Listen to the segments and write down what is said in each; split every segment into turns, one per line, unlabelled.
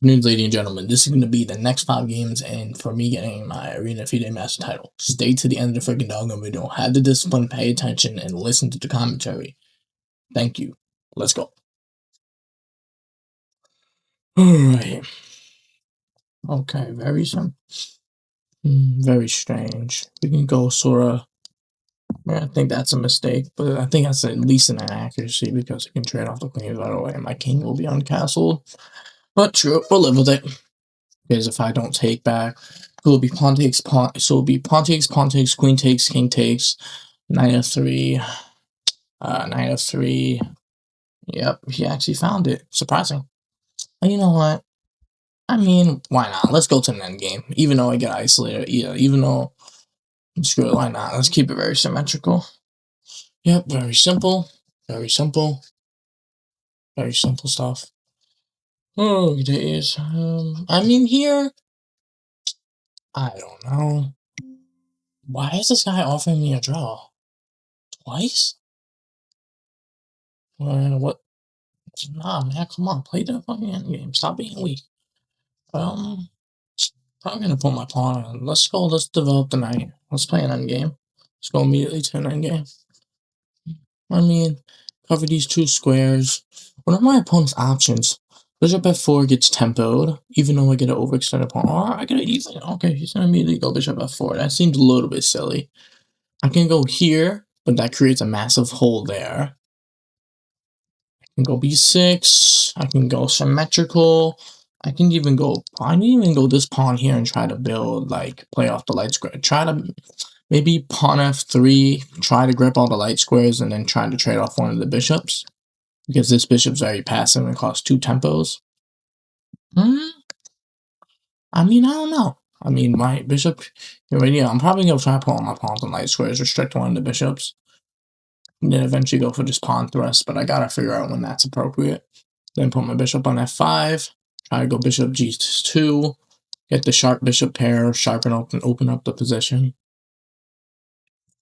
News, ladies and gentlemen, this is going to be the next 5 games and for me getting my Arena FIDE Master title. Stay to the end of the freaking doggone video. Have the discipline, pay attention, and listen to the commentary. Thank you. Let's go. Alright. Okay, very strange. We can go Sora. I think that's a mistake, but I think that's at least an inaccuracy because I can trade off the queens right away and my king will be uncastled. But true, we'll live with it. Because if I don't take back, it will be pawn takes, pawn. So it'll be pawn takes, queen takes, king takes, knight f3, knight f3. Yep, he actually found it. Surprising. And you know what? I mean, why not? Let's go to an end game. Even though I get isolated, yeah. Even though, screw it. Why not? Let's keep it very symmetrical. Yep, very simple. Very simple. Very simple stuff. Oh, it is. I mean, here, I don't know. Why is this guy offering me a draw? Twice? What? Nah, man, come on, play the fucking end game. Stop being weak. I'm gonna put my pawn on. Let's go, let's develop the knight. Let's play an end game. Let's go immediately to an end game. I mean, cover these 2 squares. What are my opponent's options? Bishop f4 gets tempoed, even though I get an overextended pawn. Or I get even. Okay, he's gonna immediately go bishop f4. That seems a little bit silly. I can go here, but that creates a massive hole there. I can go b6. I can go symmetrical. I can even go this pawn here and try to build, like, play off the light square. Try to maybe pawn f3, try to grip all the light squares, and then try to trade off one of the bishops. Because this bishop's very passive and costs 2 tempos. I mean, I don't know. I mean, my bishop, yeah, I'm probably going to try to put all my pawns on light squares, restrict one of the bishops. And then eventually go for this pawn thrust, but I gotta figure out when that's appropriate. Then put my bishop on f5, try to go bishop g2, get the sharp bishop pair, sharpen up and open up the position.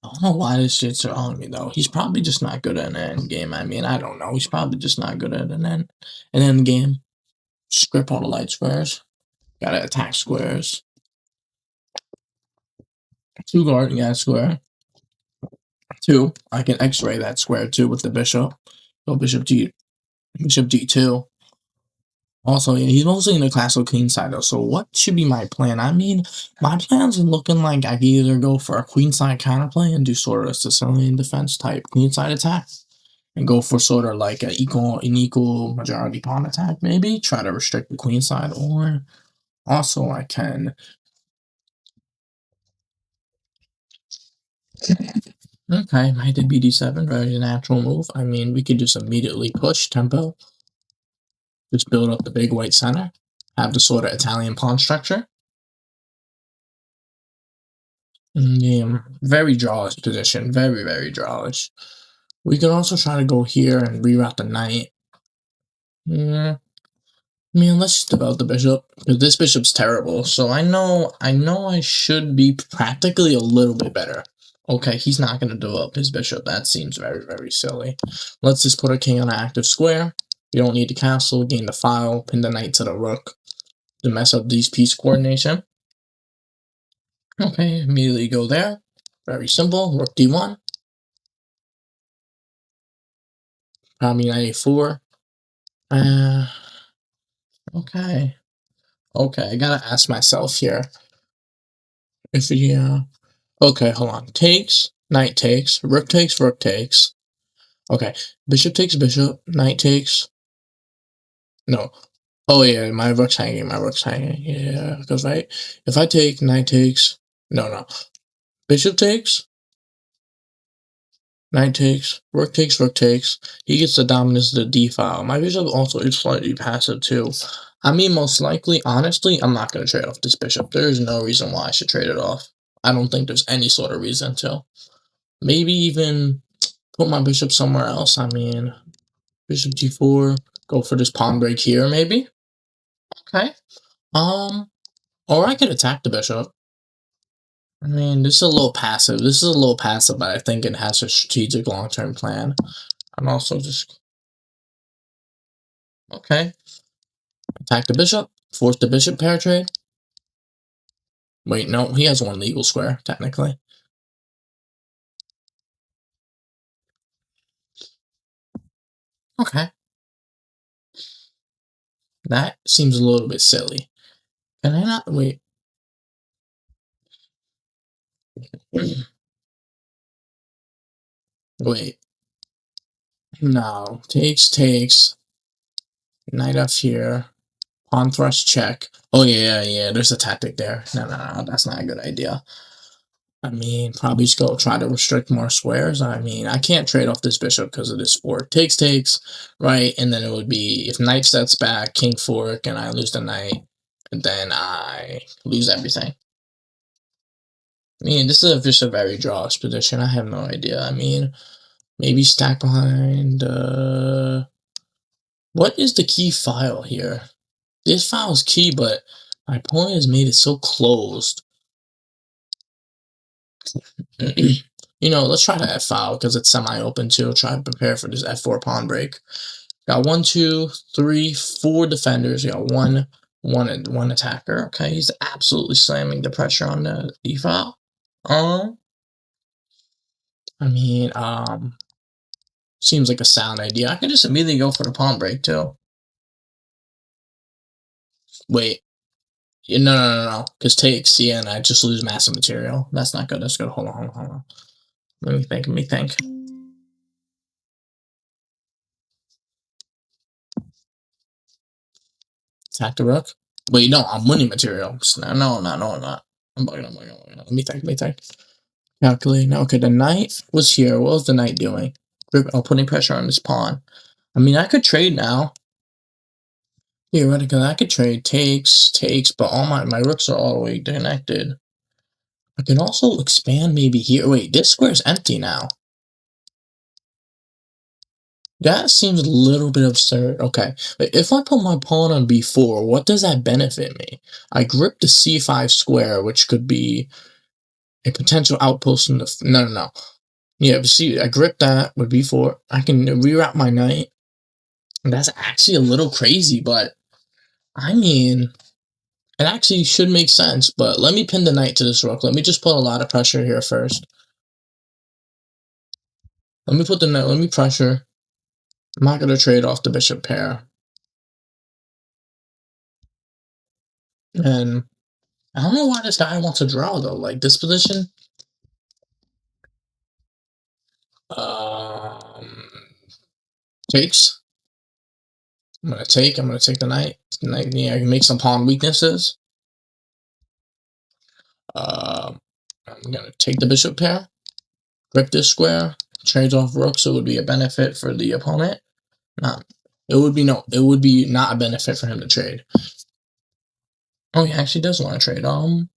I don't know why this shit's on me though. He's probably just not good at an end game. I mean, I don't know. He's probably just not good at an end game. Script all the light squares. Gotta attack squares. 2 guarding that square. 2. I can X-ray that square too with the bishop. Go bishop g2. Also, yeah, he's mostly in the classical queen side though, so what should be my plan? I mean, my plan's looking like I can either go for a queen side counterplay and do sort of a Sicilian defense type queen side attack, and go for sort of like an equal majority pawn attack, maybe try to restrict the queen side, or also I can. Okay, knight to bd7, very natural move. I mean, we could just immediately push tempo. Just build up the big white center. Have the sort of Italian pawn structure. Yeah, very drawish position. Very, very drawish. We could also try to go here and reroute the knight. Yeah. I mean, let's just develop the bishop, because this bishop's terrible. So I know I should be practically a little bit better. Okay, he's not going to develop his bishop. That seems very, very silly. Let's just put a king on an active square. We don't need the castle, gain the file, pin the knight to the rook to mess up these piece coordination. Okay, immediately go there. Very simple. Rook d1. Probably knight a4. Okay. Okay, I gotta ask myself here. If yeah. Okay, hold on. Takes, knight takes, rook takes, rook takes. Okay, bishop takes bishop, knight takes. No. Oh yeah, my rook's hanging, Yeah, because right. If I take, knight takes. No. Bishop takes, knight takes, rook takes, rook takes. He gets the dominance of the d file. My bishop also is slightly passive too. I mean, most likely, honestly, I'm not going to trade off this bishop. There is no reason why I should trade it off. I don't think there's any sort of reason to. Maybe even put my bishop somewhere else. I mean, bishop g4, go for this pawn break here, maybe? Okay. Or I could attack the bishop. I mean, this is a little passive. But I think it has a strategic long-term plan. I'm also just... Okay. Attack the bishop. Force the bishop pair trade? Wait, no, he has one legal square, technically. Okay. That seems a little bit silly. Can I not? Wait. Wait. No. Takes. Knight up here. Pawn thrust check. Oh, yeah. There's a tactic there. No. That's not a good idea. I mean, probably just go try to restrict more squares. I mean, I can't trade off this bishop because of this fork. Takes, right? And then it would be if knight sets back, king fork, and I lose the knight, and then I lose everything. I mean, this is just a very drawish position. I have no idea. I mean, maybe stack behind. What is the key file here? This file is key, but my opponent has made it so closed. Let's try to F-file because it's semi-open too. Try to prepare for this F4 pawn break. Got 1, 2, 3, 4 defenders. We got one attacker. Okay, he's absolutely slamming the pressure on the E-file. Seems like a sound idea. I could just immediately go for the pawn break too. Wait. No. Because takes, yeah, and I just lose massive material. That's not good. That's good. Hold on. Let me think. Attack the rook. Wait, no, I'm winning material. No, I'm not. I'm bugging. Let me think. Calculating. Okay, the knight was here. What was the knight doing? Putting pressure on this pawn. I mean, I could trade now. Theoretically, I could trade. Takes, but all my rooks are all the way connected. I can also expand maybe here. Wait, this square's empty now. That seems a little bit absurd. Okay, but if I put my pawn on b4, what does that benefit me? I grip the c5 square, which could be a potential outpost in the... No. Yeah, but see, I grip that with b4. I can reroute my knight. That's actually a little crazy, but I mean, it actually should make sense. But let me pin the knight to this rook. Let me just put a lot of pressure here first. Let me pressure. I'm not going to trade off the bishop pair. And I don't know why this guy wants to draw, though. Like, this position. Takes. I'm going to take the knight. Yeah, I can make some pawn weaknesses. I'm going to take the bishop pair. Grip this square. Trades off rook, so it would be a benefit for the opponent. It would be not a benefit for him to trade. Oh, he actually does want to trade. I'm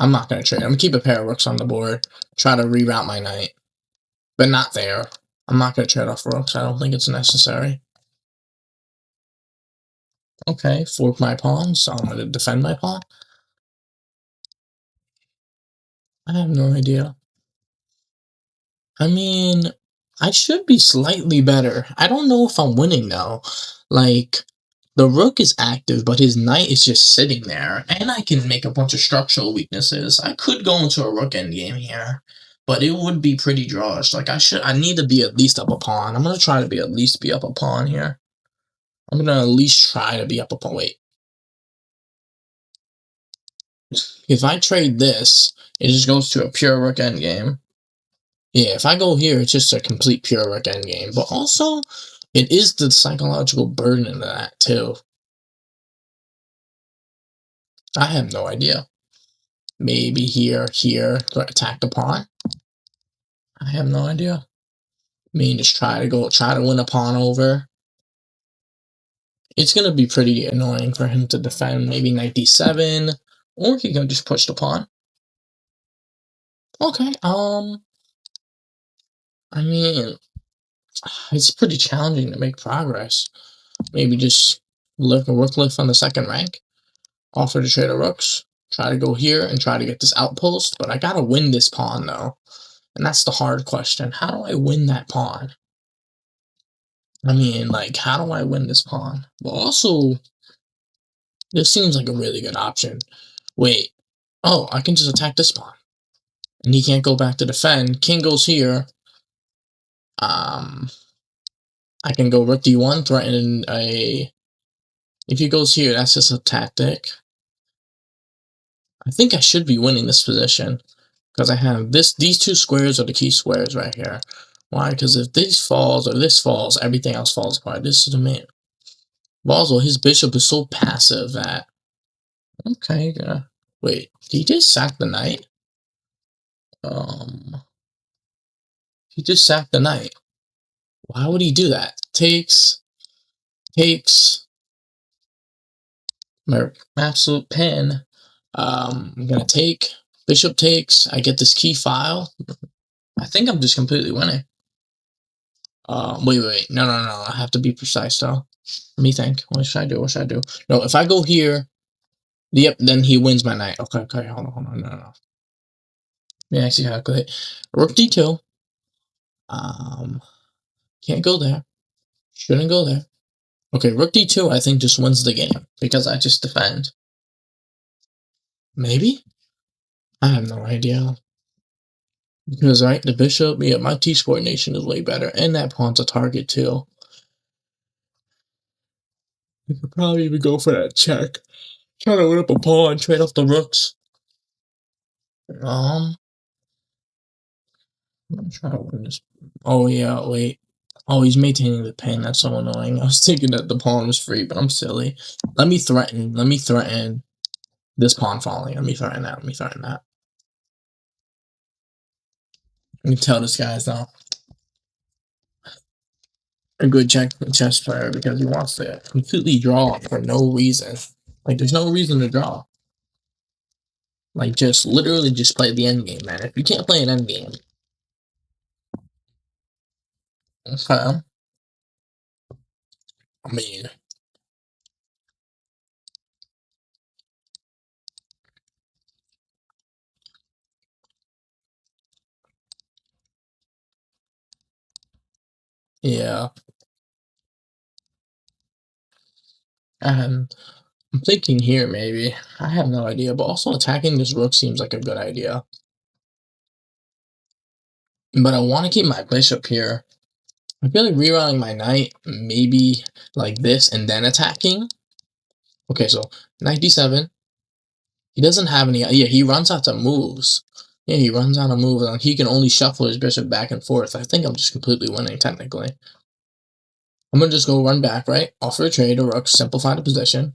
not going to trade. I'm going to keep a pair of rooks on the board. Try to reroute my knight. But not there. I'm not going to trade off rooks. I don't think it's necessary. Okay, fork my pawn, so I'm going to defend my pawn. I have no idea. I mean, I should be slightly better. I don't know if I'm winning, though. Like, the rook is active, but his knight is just sitting there. And I can make a bunch of structural weaknesses. I could go into a rook endgame here, but it would be pretty drawish. Like, I need to be at least up a pawn. I'm going to try to at least be up a pawn here. I'm going to at least try to be up a pawn. Wait. If I trade this, it just goes to a pure rook endgame. Yeah, if I go here, it's just a complete pure rook endgame. But also, it is the psychological burden of that, too. I have no idea. Maybe here, attack the pawn. I have no idea. I mean, just try to win a pawn over. It's gonna be pretty annoying for him to defend. Maybe knight d7, or he can just push the pawn. Okay. I mean, it's pretty challenging to make progress. Maybe just lift a rook lift on the second rank. Offer to trade a rooks. Try to go here and try to get this outpost, but I gotta win this pawn though. And that's the hard question. How do I win that pawn? I mean, like, how do I win this pawn? Well, also, this seems like a really good option. Wait. Oh, I can just attack this pawn. And he can't go back to defend. King goes here. I can go rook d1, threaten a... If he goes here, that's just a tactic. I think I should be winning this position. Because I have these two squares are the key squares right here. Why? Because if this falls or this falls, everything else falls apart. This is the man. But also, his bishop is so passive that... Okay, yeah. Wait, did he just sack the knight? He just sacked the knight. Why would he do that? Takes, my absolute pen. I'm gonna take, bishop takes, I get this key file. I think I'm just completely winning. Wait, no, I have to be precise though. Let me think, what should I do? No, if I go here, yep, then he wins my knight. Okay, hold on, no. Let me actually calculate. Rook d2. Can't go there. Shouldn't go there. Okay, rook d2 I think just wins the game because I just defend. Maybe? I have no idea. Because, right, the bishop, yeah, my T-Sport nation is way better. And that pawn's a target, too. I could probably even go for that check. Try to win up a pawn, trade off the rooks. I'm trying to win this. Oh, yeah, wait. Oh, he's maintaining the pin. That's so annoying. I was thinking that the pawn was free, but I'm silly. Let me threaten this pawn falling. Let me threaten that. Let me tell this guy's not a good chess player because he wants to completely draw for no reason. Like, there's no reason to draw. Like, just literally just play the end game, man. If you can't play an end game, okay. I mean, yeah. And I'm thinking here maybe. I have no idea, but also attacking this rook seems like a good idea. But I want to keep my bishop here. I feel like rerouting my knight, maybe like this, and then attacking. Okay, so knight d7. He doesn't have any. Yeah, he runs out of moves. Yeah, he runs out of moves, and he can only shuffle his bishop back and forth. I think I'm just completely winning, technically. I'm gonna just go run back, right? Offer a trade, a rook, simplify the position.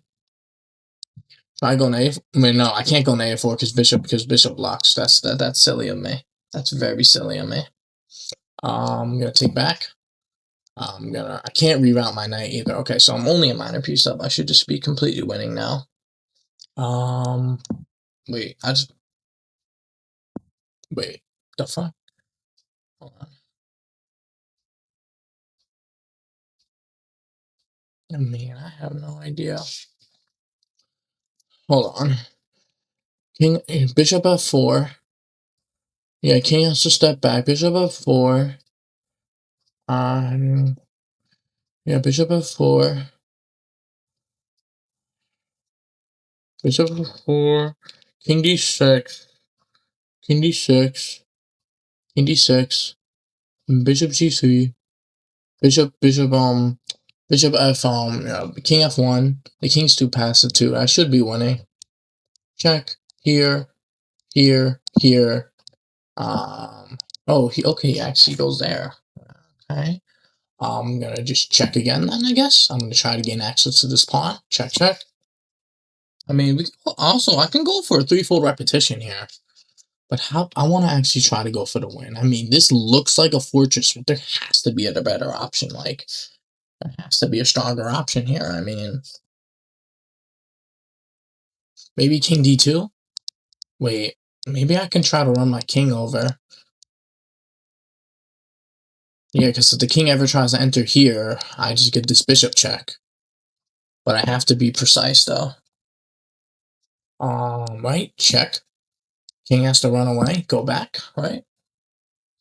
Try go knave. I mean, no, I can't go knave for because bishop blocks. That's silly of me. That's very silly of me. I'm gonna take back. I can't reroute my knight either. Okay, so I'm only a minor piece up. I should just be completely winning now. Wait, wait, the fuck? Hold on. Oh, man, I have no idea. Hold on. Bishop f4. Yeah, king has to step back. Bishop f4. Yeah, bishop f4. Bishop f4. King d6. King d6. King d6. Bishop g3. Bishop f, yeah, king f1. The king's too passive too. I should be winning. Check. Here. Oh, he actually goes there. Okay. I'm gonna just check again then, I guess. I'm gonna try to gain access to this pawn. Check. I mean, I can go for a threefold repetition here. But how I want to actually try to go for the win. I mean, this looks like a fortress, but there has to be a better option. Like, there has to be a stronger option here. I mean, maybe king d2? Wait, maybe I can try to run my king over. Yeah, because if the king ever tries to enter here, I just get this bishop check. But I have to be precise, though. Right, check. King has to run away, go back, right?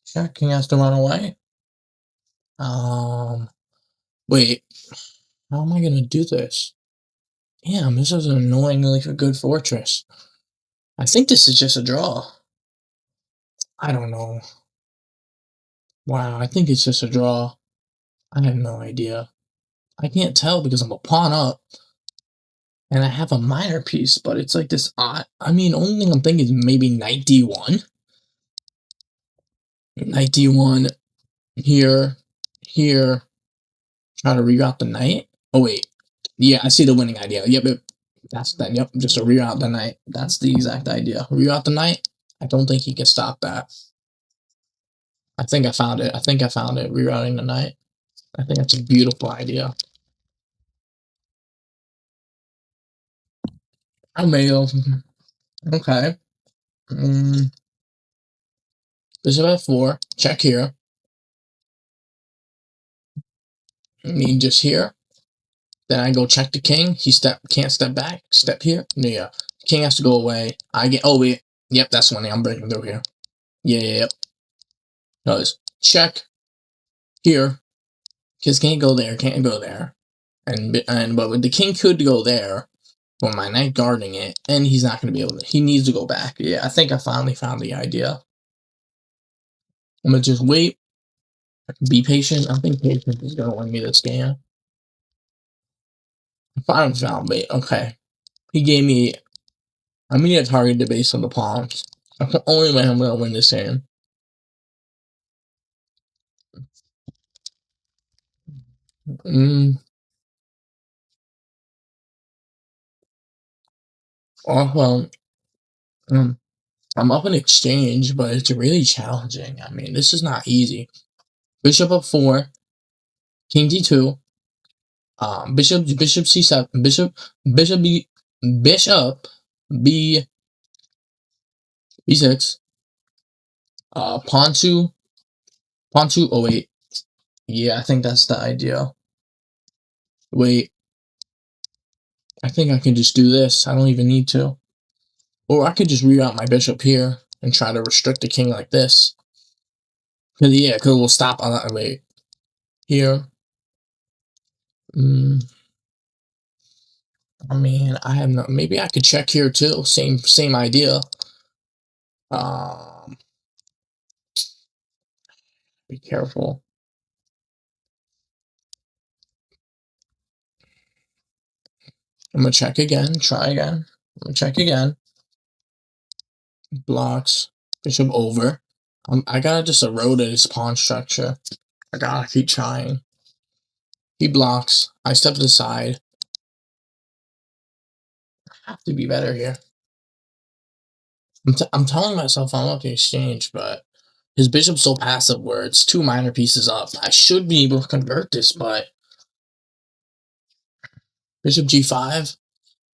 Check, king has to run away. Wait, how am I gonna do this? Damn, this is an annoyingly good fortress. I think this is just a draw. I don't know. Wow, I think it's just a draw. I have no idea. I can't tell because I'm a pawn up and I have a minor piece, but it's like this odd. I mean, only thing I'm thinking is maybe knight d1. Knight d1 here, here. Try to reroute the knight. Oh wait, yeah, I see the winning idea. Yep, that's that. Yep, just to reroute the knight. That's the exact idea. Reroute the knight. I don't think he can stop that. I think I found it. I think I found it. Rerouting the knight. I think that's a beautiful idea. I may have. Okay. Bishop f4. Check here. I mean, just here. Then I go check the king. He can't step back. Step here. No, yeah. King has to go away. I get. Oh wait. Yep, that's winning. I'm breaking through here. Yeah, yep. Does check here. Because can't go there. Can't go there. But the king could go there. With my knight guarding it, and he's not going to be able to. He needs to go back. Yeah, I think I finally found the idea. I'm gonna just wait. Be patient. I think patience is gonna win me this game. I finally found bait. Okay. He gave me. I need a target to base on the pawns. That's the only way I'm gonna win this game. Oh, well, I'm up in exchange, but it's really challenging. I mean, this is not easy. Bishop f4, king d2, bishop c7, bishop b6, pawn 2. Oh wait, yeah, I think that's the idea. Wait, I think I can just do this. I don't even need to. Or I could just reroute my bishop here and try to restrict the king like this. Cause yeah, cause we'll stop on that. Wait, here. I mean, I have no. Maybe I could check here too. Same idea. Um, be careful. I'm gonna check again. Try again. I'm gonna check again. Blocks. Bishop over. I gotta just erode his pawn structure. I gotta keep trying. He blocks. I step to the side. I have to be better here. I'm telling myself I'm up to exchange, but his bishop's so passive where it's 2 minor pieces up. I should be able to convert this, but bishop g5.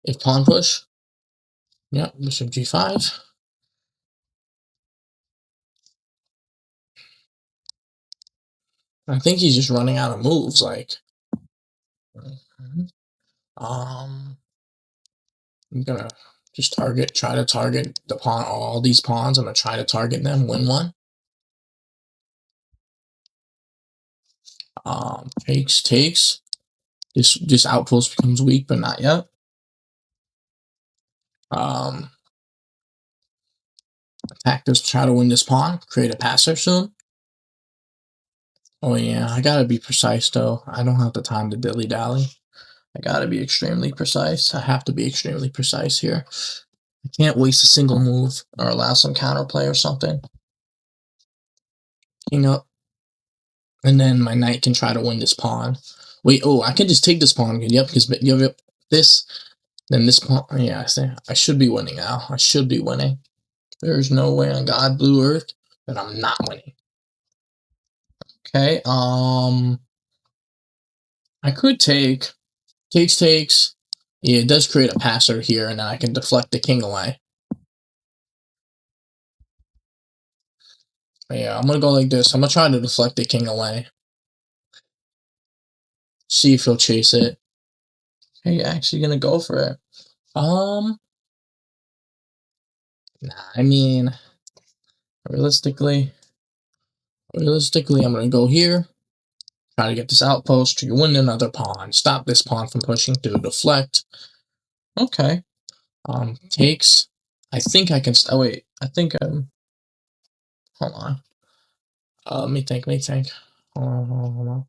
If pawn push. Yep, bishop g5. I think he's just running out of moves. Like, I'm gonna just try to target the pawn, all these pawns. I'm gonna try to target them, win one. Takes. This outpost becomes weak, but not yet. Attack this, try to win this pawn, create a passer soon. Oh yeah, I gotta be precise though. I don't have the time to dilly-dally. I gotta be extremely precise. I have to be extremely precise here. I can't waste a single move or allow some counterplay or something. King up. And then my knight can try to win this pawn. Wait, oh, I can just take this pawn. Yep, because this, then this pawn. Yeah, I should be winning now. I should be winning. There's no way on God, Blue Earth, that I'm not winning. Okay, I could take. Takes. Yeah, it does create a passer here, and then I can deflect the king away. Yeah, I'm gonna go like this. I'm gonna try to deflect the king away. See if he'll chase it. Hey, actually gonna go for it. Nah, I mean, realistically, I'm gonna go here, Try to get this outpost. You win another pawn. Stop this pawn from pushing through. Deflect. Okay. Takes. I think I can. Oh wait. I think Hold on. Let me think. Hold on.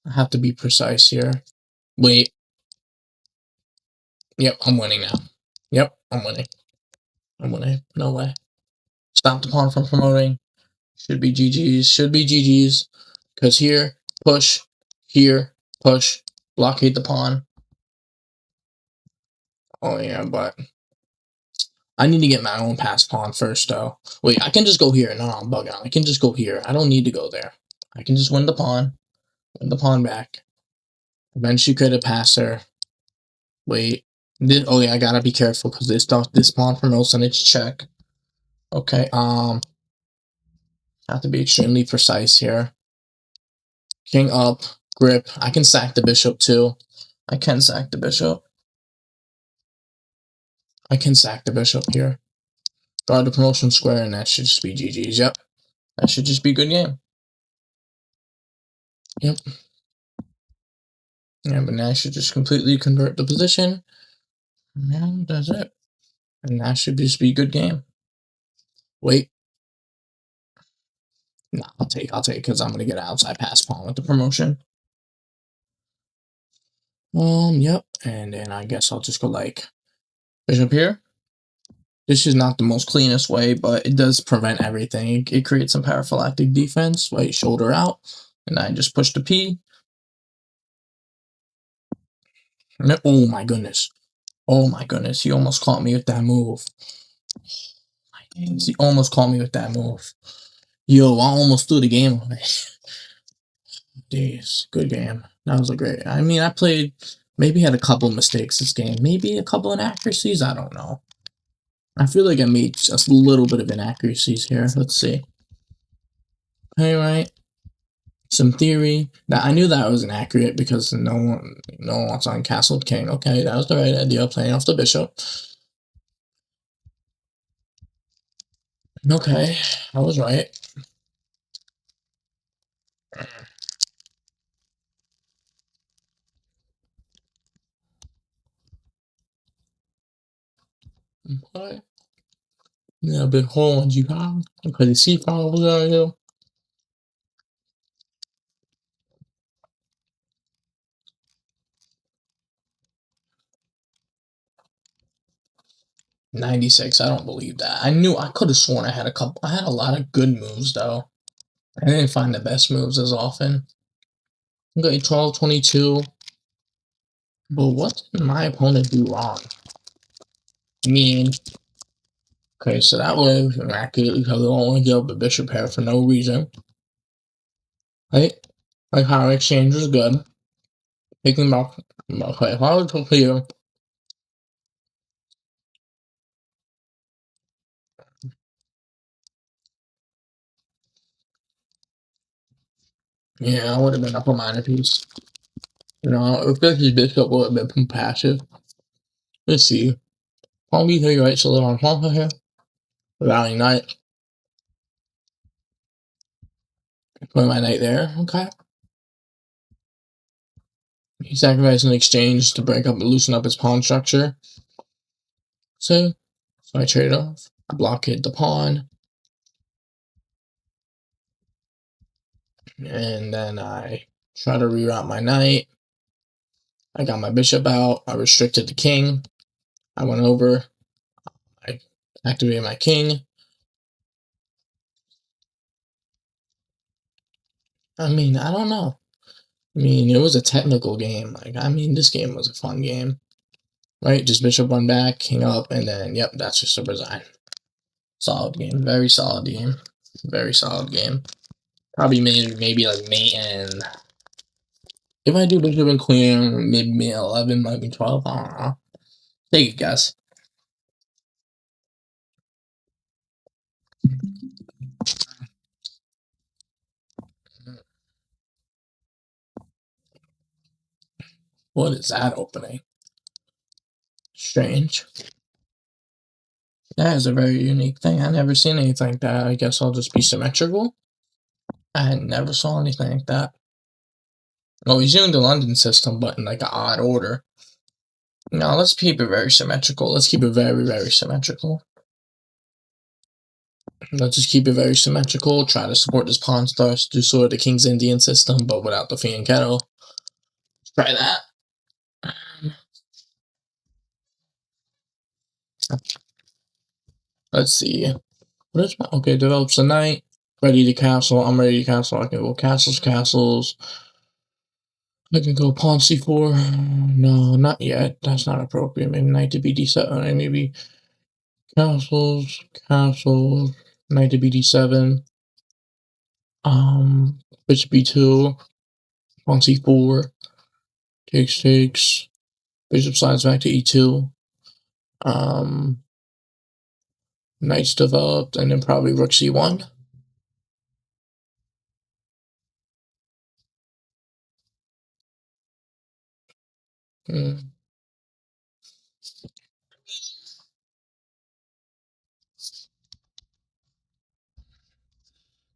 I have to be precise here. Wait. Yep, I'm winning now. Yep, I'm winning. No way. Stop the pawn from promoting. Should be GG's. Should be GG's. Because here, push. Here, push. Blockade the pawn. Oh yeah, but I need to get my own pass pawn first, though. Wait, I can just go here. No, I'm bugging out. I can just go here. I don't need to go there. I can just win the pawn. Win the pawn back. Eventually could have passed her. Wait. Oh yeah, I gotta be careful because this pawn promotes and it's check. Okay, have to be extremely precise here. King up, grip. I can sack the bishop too. I can sack the bishop. I can sack the bishop here. Guard the promotion square, and that should just be GG's. Yep. That should just be a good game. Yep. Yeah, but now I should just completely convert the position. And that's it. And that should just be a good game. Wait. No, I'll take because I'm gonna get an outside pass pawn with the promotion. Yep. And then I guess I'll just go like bishop here. This is not the most cleanest way, but it does prevent everything. It creates some paraphylactic defense. Wait, shoulder out. And I just push the P. Oh my goodness. Oh my goodness. He almost caught me with that move. He almost caught me with that move. Yo, I almost threw the game away. Jeez, good game. That was a great. I mean, I played. Maybe had a couple mistakes this game. Maybe a couple inaccuracies. I don't know. I feel like I made just a little bit of inaccuracies here. Let's see. Alright. Some theory. That I knew that was inaccurate because no one wants on castled king. Okay, that was the right idea, playing off the bishop. Okay, I was right. Okay. Yeah, big hole in G5. Okay, the C5 was out here. 96. I don't believe that. I could have sworn I had a lot of good moves though. I didn't find the best moves as often. Okay, 12, 22. But what did my opponent do wrong? I mean, okay, so that was inaccurate because I don't want to give up the bishop pair for no reason. Right? Like how exchange was good. Taking back. Okay, if I was to here. Yeah, I would have been up a minor piece. You know, if this bishop would have been passive. Let's see. Pawn b3, right? So they're on pawn here. Rally knight. Put my knight there. Okay. He sacrificed an exchange to break up and loosen up his pawn structure. So I trade off. I blockade the pawn. And then I try to reroute my knight. I got my bishop out. I restricted the king. I went over. I activated my king. I mean, I don't know. I mean, it was a technical game. Like, I mean, this game was a fun game. Right? Just bishop one back, king up, and then, yep, that's just a resign. Solid game. Very solid game. Very solid game. Probably maybe like mate and if I do bishop and queen, maybe 11, might be 12. I don't know. Take a guess. What is that opening? Strange. That is a very unique thing. I never seen anything like that. I guess I'll just be symmetrical. I never saw anything like that. Oh, he's doing the London system, but in like an odd order. No, let's keep it very symmetrical. Let's keep it very, very symmetrical. Let's just keep it very symmetrical. Try to support this Pawn Stars, do sort of the King's Indian system, but without the Fiend Kettle. Try that. Let's see. What is my okay? Develops a knight. Ready to castle. I'm ready to castle. I can go castles, castles. I can go pawn c4. No, not yet. That's not appropriate. Maybe knight to bd7. Maybe castles, castles. Knight to bd7. Bishop b2. Pawn c4. Takes, takes. Bishop slides back to e2. Knight's developed, and then probably rook c1.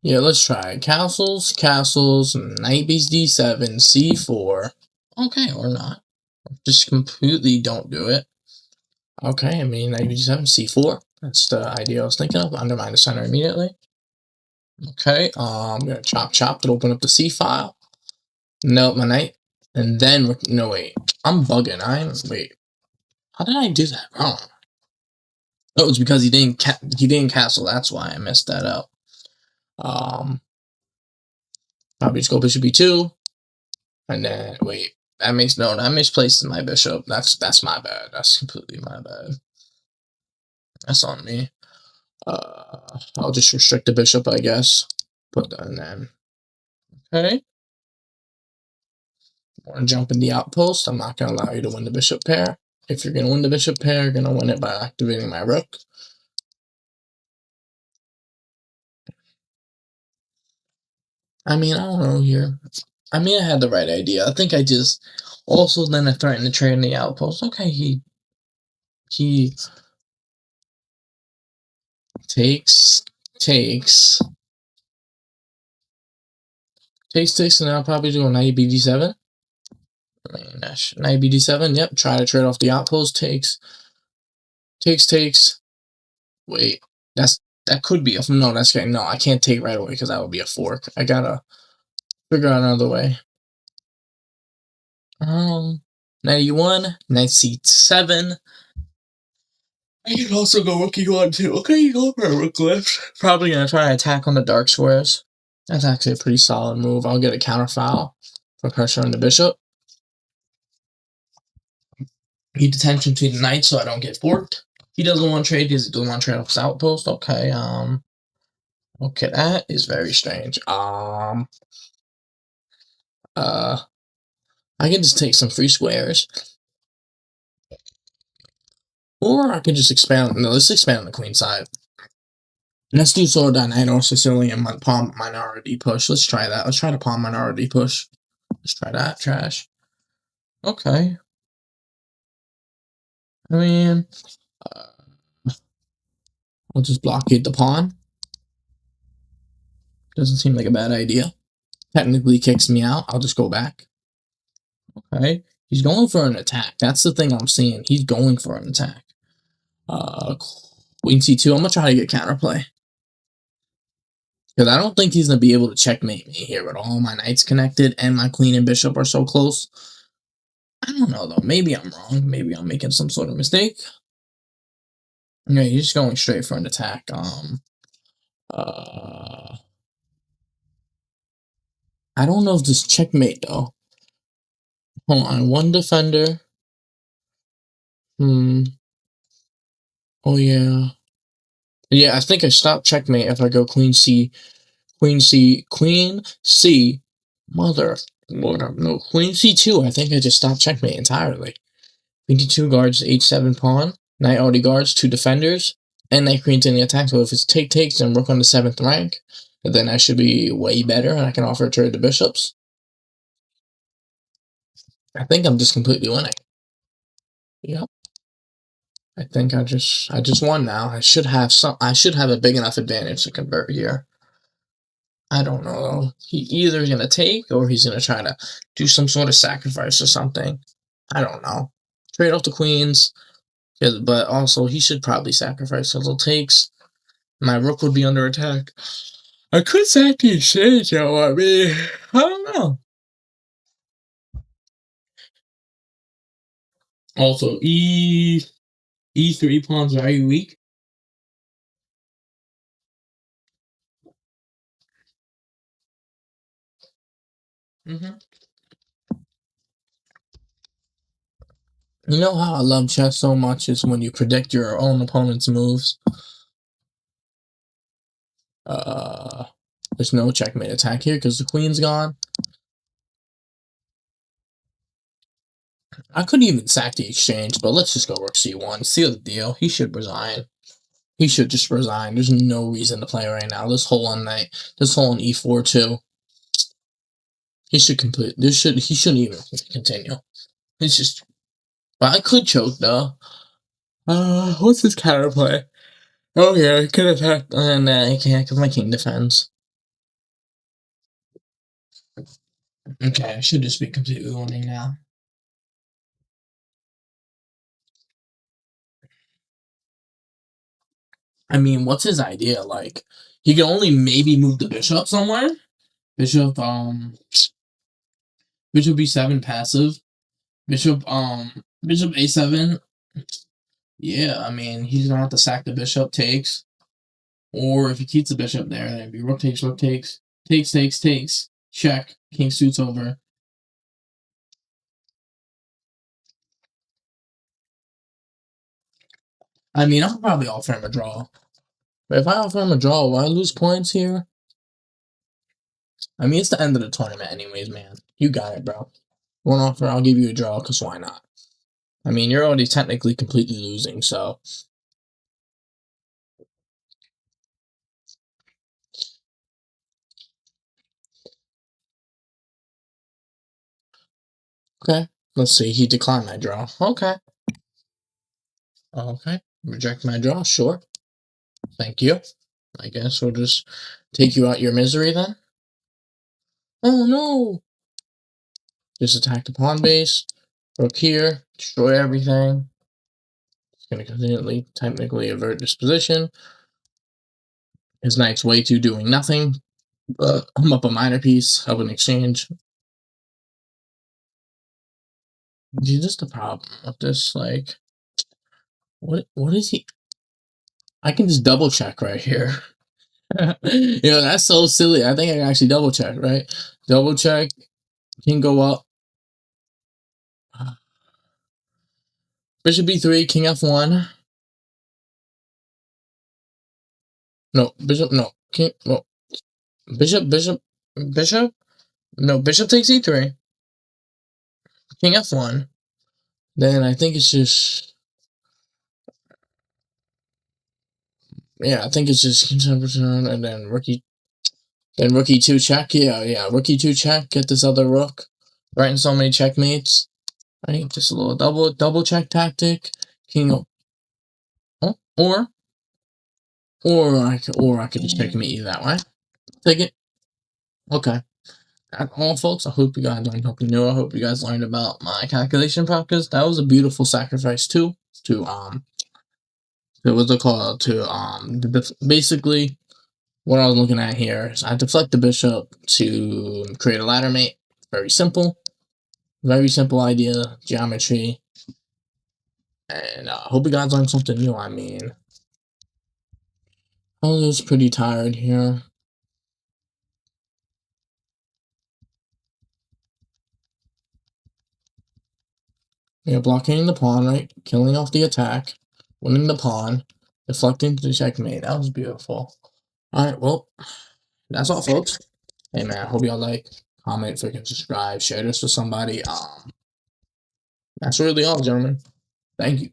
Yeah, let's try it. Castles, castles, knight beats d7, c4. Okay, or not. Just completely don't do it. Okay, I mean, knight beats d7, c4. That's the idea I was thinking of. Undermine the center immediately. Okay, I'm gonna chop chop to open up the c file. Nope, my knight. And then, no, wait. I'm bugging. Wait. How did I do that wrong? Oh, it's because he didn't castle. That's why I messed that up. Probably just go bishop b2. And then, wait. That misplaces my bishop. That's my bad. That's completely my bad. That's on me. I'll just restrict the bishop, I guess. Put that in there. Okay. Want to jump in the outpost? I'm not going to allow you to win the bishop pair. If you're going to win the bishop pair, you're going to win it by activating my rook. I mean, I don't know here. I mean, I had the right idea. I think I just... Also, then I threatened to trade in the outpost. Okay, he takes, and I'll probably do a knight bd7. I mean, knight bd7, yep, try to trade off the outpost, takes. Wait, that could be no, that's okay. No, I can't take right away because that would be a fork. I gotta figure out another way. Knight e1, knight c7. I can also go rook e1 too. Okay, you go for a rook lift. Probably gonna try to attack on the dark squares. That's actually a pretty solid move. I'll get a counterfoul for pressure on the bishop. He detention between the knights so I don't get forked. He doesn't want to trade because he doesn't want to trade off his outpost. Okay, okay, that is very strange. I can just take some free squares. Or I can just expand. No, let's expand on the queen side. Let's do sort of that knight or Sicilian pawn minority push. Let's try that. Let's try the pawn minority push. Let's try that. Trash. Okay. I mean, I'll just blockade the pawn. Doesn't seem like a bad idea. Technically kicks me out. I'll just go back. Okay. He's going for an attack. That's the thing I'm seeing. He's going for an attack. Queen c2. I'm going to try to get counterplay. Because I don't think he's going to be able to checkmate me here with all my knights connected and my queen and bishop are so close. I don't know, though. Maybe I'm wrong. Maybe I'm making some sort of mistake. Yeah, he's just going straight for an attack. I don't know if this checkmate, though. Hold on. One defender. Oh, yeah. Yeah, I think I stop checkmate if I go queen c, queen c, queen c, mother, no, queen c2. I think I just stopped checkmate entirely. Queen d2 guards h7 pawn, knight already guards 2 defenders, and knight queen to the attack. So if it's takes and rook on the 7th rank, then I should be way better, and I can offer a trade to bishops. I think I'm just completely winning. Yep. I think I just won now. I should have a big enough advantage to convert here. I don't know. He either is gonna take or he's gonna try to do some sort of sacrifice or something. I don't know. Trade off the queens, but also he should probably sacrifice a little takes. My rook would be under attack. I could sack the exchange, though. I mean, I don't know. Also, E3 pawn's very weak. Mm-hmm. You know how I love chess so much is when you predict your own opponent's moves. There's no checkmate attack here because the queen's gone. I couldn't even sack the exchange, but let's just go rook c1. Seal the deal. He should resign. He should just resign. There's no reason to play right now. This whole on e4 too. He should complete. He shouldn't even continue. It's just. But I could choke though. What's his counterplay? Oh yeah, he could attack, and he can't because my king defends. Okay, I should just be completely winning now. I mean, what's his idea? Like, he can only maybe move the bishop somewhere. Bishop b7 passive. Bishop a7. Yeah, I mean, he's gonna have to sack the bishop, takes. Or if he keeps the bishop there, then it'd be rook takes, takes, check, king suits over. I mean, I'll probably offer him a draw. But if I offer him a draw, will I lose points here? I mean, it's the end of the tournament anyways, man. You got it, bro. One offer, I'll give you a draw, because why not? I mean, you're already technically completely losing, so... Okay, let's see. He declined my draw. Okay. Okay. Reject my draw, sure. Thank you. I guess we'll just take you out your misery then. Oh no! Just attack the pawn base. Rook here. Destroy everything. It's going to continually, technically avert this position. His knight's way too doing nothing. I'm up a minor piece of an exchange. Dude, just the problem with this, like, what is he? I can just double check right here. That's so silly. I think I can actually double check, right? Double check, can go up. Bishop b3, king f1. No, bishop, no, king, no. Bishop. No, bishop takes e3. King f1. Then I think it's just... Yeah, I think it's just and then rookie 2 check. Yeah, rookie 2 check. Get this other rook. Right in so many checkmates. Right, just a little double check tactic. King, or I could just checkmate you that way. Take it. Okay. That's all, folks. I hope you guys learned something new. I hope you guys learned about my calculation practice. That was a beautiful sacrifice too. What's it called? Basically, what I was looking at here is I deflect the bishop to create a ladder mate. Very simple idea, geometry. And I hope you guys learned something new. I mean, I was pretty tired here. Yeah, blocking the pawn, right? Killing off the attack, winning the pawn, deflecting to the checkmate. That was beautiful. Alright, well, that's all, folks. Hey, man, I hope y'all like, comment, freaking subscribe, share this with somebody. That's really all, gentlemen. Thank you.